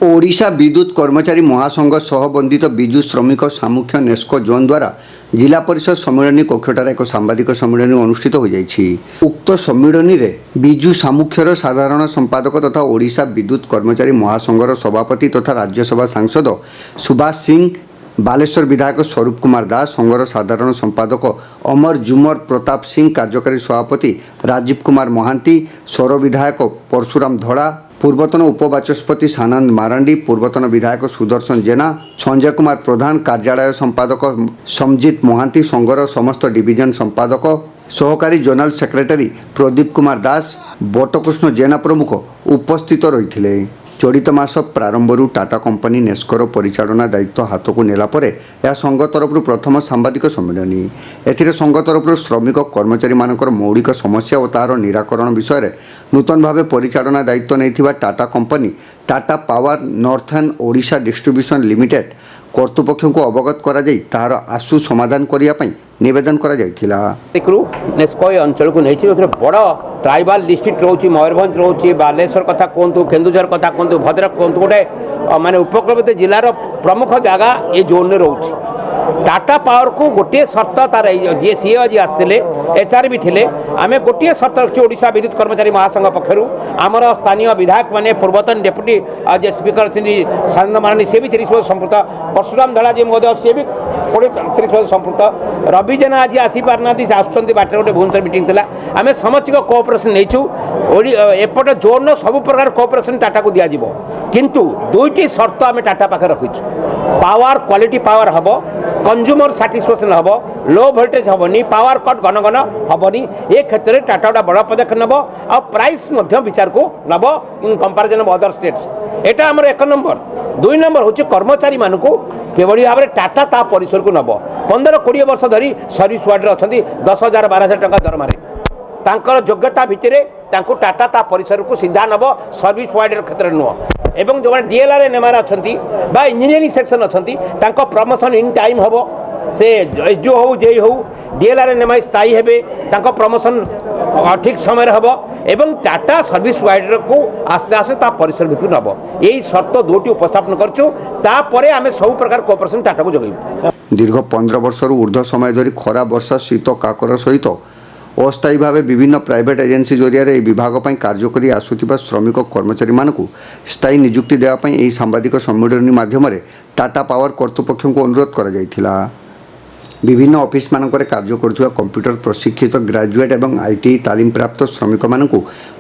ओडिशा विद्युत कर्मचारी महासंघ सहबंधित विजु श्रमिक सामुख्य नेस्को जोन द्वारा जिला परिषद सम्मिलनी कक्षटार एक सांबादिक सम्मिलनी अनुष्ठित हो जाइछि। उक्त सम्मिलनी रे विजु सामुख्यर साधारण संपादक तथा ओडिशा विद्युत कर्मचारी महासंघर सभापति तथा राज्यसभा सांसद सुभाष सिंह, बालेश्वर विधायक स्वरूप कुमार दास, संघर साधारण संपादक अमर जुमर प्रताप सिंह, कार्यकारी सभापति राजीव कुमार महांती, सौर विधायक परशुराम धड़ा, पूर्वतन उपबाचस्पति सानंद मारांडी, पूर्वतन विधायक सुदर्शन जेना, संजय कुमार प्रधान, कार्यालय संपादक समजित महांती, संघर समस्त डिविजन संपादक सहकारी जनरल सेक्रेटरी प्रदीप कुमार दास, बटकृष्ण जेना प्रमुख उपस्थित रही। चलित मास प्रारंभरू टाटा कंपनी नेस्कोर परिचालना दायित्व हाथ को नेला परे यह संघ तरफ प्रथम सांबादिक सम्मिलनी। एथिरे संघ तरफ श्रमिक कर्मचारी मानकर मौलिक समस्या और तार निराकरण विषय नूतन भाव परिचालना दायित्व नहीं Tata company Tata power northern Odisha distribution limited कर्तृपक्ष को अवगत करा जाई तार आशु समाधान करने निवेदन करा जाइथिला। नेस्को अंचल को नहीं बड़ ट्राइबाल डिस्ट्रिक्ट रोचे, मयूरभंज रोचे, बालेश्वर कथा कहतु, केन्दुझर कथा कहतु, भद्रक कहतु, गोटे माने उपकूलवर्ती जिलार प्रमुख जगह ये जोन में रोचे। टाटा पावर को गोटे शर्त तार जी सीए जी आसते एचआर भी थे आम गोटे शर्त रखी ओडिशा विद्युत कर्मचारी महासंघ पक्षर आमर स्थानीय विधायक मैंने पूर्वतन डेप्यूटी जे स्पीकर अच्छे सानंद मारांडी सी भी संपृक्त, परशुराम धड़ा जी महोदय सी भी 30 संपृक्त, रवि जेना आज आसी पारना से आसुँच बाटर गोटे भुवनेश्वर मीटिंग थी आम समस्त कोअपरेसन नहीं एपट जोन सब प्रकार कोअपरेसन टाटा को दिज्व किंतु दुईटी शर्त आम टाटा पाखे रखीचु। पावर क्वालिटी पावर हम, कंज्यूमर साटिस्फैक्शन हम, लो वोल्टेज हेनी, पावर कट घन घन हेनी। ए क्षेत्र में टाटा गोटे बड़ पदक्षेप नब आ प्राइस विचार को नब इन कंपारिजन ऑफ अदर स्टेट्स। एटा आमर 1 नंबर। 2 नंबर हूँ कर्मचारी मानक किभली भाव में टाटा ता परिसर को नब 15-20 वर्ष धरी सर्विस वार्ड अच्छा 10,000-12,000 टका दरमार तांकर योग्यता भितर टाटा ता परिसर को सीधा नब सर्विस वार्ड क्षेत्र नुह एवं जो डीएलआर नेमार अच्छा इंजीनियरिंग सेक्शन अच्छा प्रमोशन इन टाइम हम से एसडीओ हो जेई हो डीएलआर नेमा स्थायी हेबे प्रमोशन ठीक समय हम एवं टाटा सर्विस वाइडर को आस्ते आस्ते ता परिसर भितर नब यही शर्त दुटी उपस्थापन करपर आम सब प्रकार कोअपरेसन टाटा को जगह। दीर्घ 15 वर्षर ऊर्ध्व समय धरी खरा वर्षा शीत काकर सहित अस्थायी भाव विभिन्न प्राइवेट एजेंसी जरिया विभाग पर कार्य कर आसुवा श्रमिक कर्मचारी मानक स्थायी नियुक्ति देवाई सांबादिक सम्मिलनी माध्यम टाटा पावर कर्तृपक्ष को अनुरोध करा। विभिन्न ऑफिस मानक कार्य करुवा कंप्यूटर प्रशिक्षित ग्रेजुएट एवं आईटीआई तालीम प्राप्त श्रमिक मानक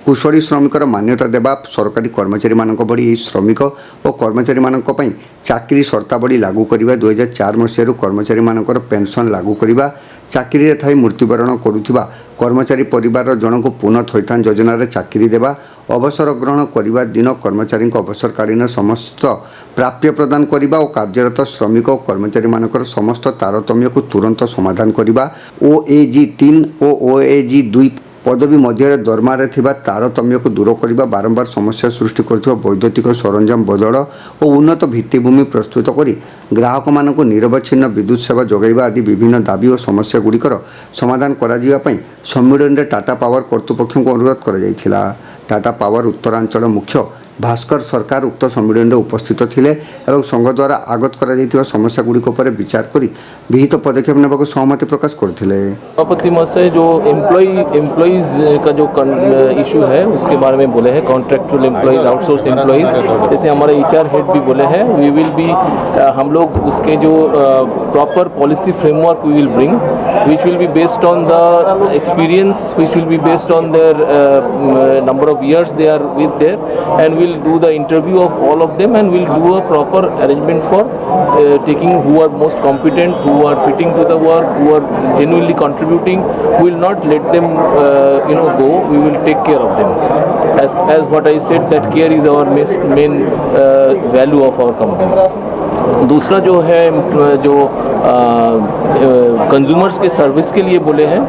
कुशली श्रमिकर मान्यता देवा, सरकारी कर्मचारी मानक भली श्रमिक और कर्मचारी मानक पई चाकरी शर्तावली लागू करने, 2004 मसीह कर्मचारी मानकर पेंशन लागू करने, चाकरी थाई मृत्युवरण करुवा कर्मचारी परिवार जन को पुनः थैथान योजन चाकरी देवा, अवसर ग्रहण करने दिन कर्मचारी अवसरकालीन समस्त प्राप्य प्रदान करने और कार्यरत श्रमिक और कर्मचारी मानकर समस्त तारतम्य को तुरंत समाधान करने, ओएजी 3 और ओएजी 2 पदवी मध्य दरमारे थिबा तारतम्य को दूर करने, बारंबार समस्या सृष्टि कर वैद्युतिक सरंजाम बदल और उन्नत भित्तिभूमि प्रस्तुत करी ग्राहक मानक निरवच्छिन्न विद्युत सेवा जोगाइबा आदि विभिन्न दाबी और समस्या गुड़िकर समाधान करा जिया पई सम्मिलन में टाटा पावर कर्तृपक्ष को अनुरोध करा जायथिला। टाटा पावर उत्तरांचल मुख्य भास्कर सरकार उक्त सम्मिलन में उपस्थित थिले एवं संघ द्वारा आगत करा समस्या गुड़िक पर विचार करी विहित पदक्षेप नेबाक सहमति प्रकाश करथिले। सभापति महोदय जो एम्प्लॉइज का जो इशू है उसके बारे में बोले हैं, कॉन्ट्रैक्चुअल एम्प्लॉइज, आउटसोर्स एम्प्लॉइज, जैसे हमारे एचआर हेड भी बोले हैं वी विल बी हम लोग उसके जो proper policy framework we will bring which will be based on the experience, which will be based on their number of years they are with there, and we'll do the interview of all of them and we'll do a proper arrangement for taking who are most competent, who are fitting to the work, who are genuinely contributing. We will not let them go, we will take care of them. As what I said, that care is our main value of our company. दूसरा जो है जो consumers के service के लिए बोले हैं,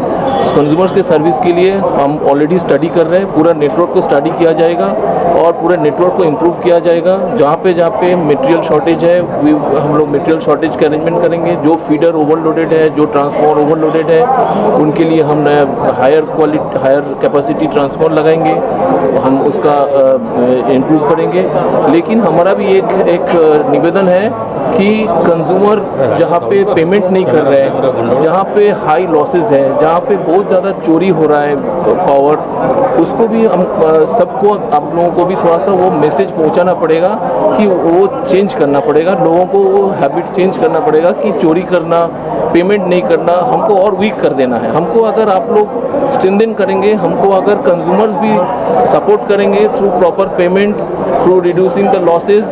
consumers के सर्विस के लिए हम ऑलरेडी स्टडी कर रहे हैं, पूरा नेटवर्क को स्टडी किया जाएगा और पूरे नेटवर्क को इम्प्रूव किया जाएगा। जहाँ पे मटेरियल शॉर्टेज है हम लोग मटेरियल शॉर्टेज का अरेंजमेंट करेंगे। जो फीडर ओवरलोडेड है, जो ट्रांसफॉर्मर ओवरलोडेड है, उनके लिए हम हायर कैपेसिटी ट्रांसफॉर्मर लगाएंगे, हम उसका इम्प्रूव करेंगे। लेकिन हमारा भी एक निवेदन है कि कंज्यूमर जहाँ पे पेमेंट नहीं कर रहे हैं, जहाँ पे हाई लॉसेस है, जहाँ पे बहुत ज़्यादा चोरी हो रहा है पावर, उसको भी हम सबको आप लोगों को भी थोड़ा सा वो मैसेज पहुँचाना पड़ेगा कि वो चेंज करना पड़ेगा, लोगों को वो हैबिट चेंज करना पड़ेगा कि चोरी करना, पेमेंट नहीं करना हमको और वीक कर देना है। हमको अगर आप लोग स्ट्रेंथन करेंगे, हमको अगर कंज्यूमर्स भी सपोर्ट करेंगे through proper payment, through reducing the losses,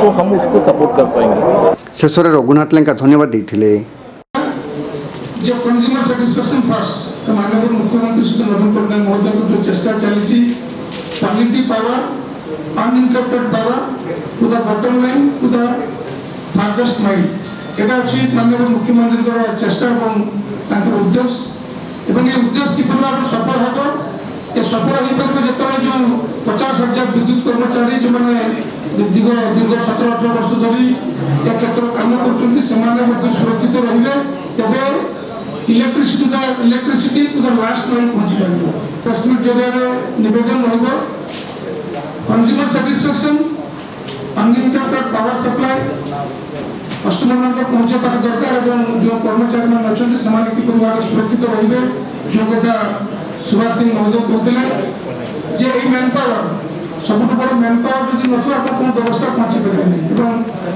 तो हम उसको सपोर्ट कर पाएंगे। शेषରେ ରଘୁନାଥ ଲେଙ୍କା ଧନ୍ୟବାଦ ଦେଇଥିଲେ। जो कंज्यूमर साटिस्फैक्शन फर्स्ट तो माननीय मुख्यमंत्री श्री नवीन पटनायक महोदय को जो चेष्टा चली quality power uninterrupted power to the bottom line to the farthest mile एटा अछि माननीय मुख्यमंत्री चेष्टा और उद्देश्य एवं ये उद्देश्य किपरि भाव सफल होगा ये सफल हो पारे जो 50,000 विद्युत कर्मचारी जो मैंने दीर्घ 17-18 वर्ष धरी या क्षेत्र काम कर सुरक्षित रही electricity to the last mile पहुंची पार प्रेसमिट जरिए निवेदन रहा consumer satisfaction unlimited power supply customer मान पहुंचे पार दरकार जो कर्मचारी मान अच्छा किपरि भाव सुरक्षित रही जो कथा सुभाष सिंह महोदय कहते जे मैन पावर सब बड़ मैन पावर जब ना कौन व्यवस्था पहुंची पारे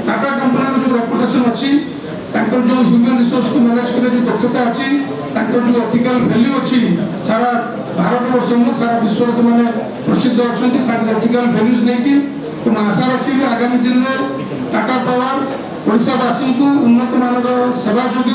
टाटा कंपनी जो रेपुटेशन अच्छी जो ह्यूमन रिसोर्स को मैनेज कर जो दक्षता अच्छी जो एथिकल वैल्यू अच्छी सारा भारत वर्ष में सारा विश्व से मैंने प्रसिद्ध अच्छा एथिकल वैल्यूज नहीं कि तो आशा रखी आगामी दिन में टाटा पावर ओडिशावासी को उन्नत मानव सेवा जोगे।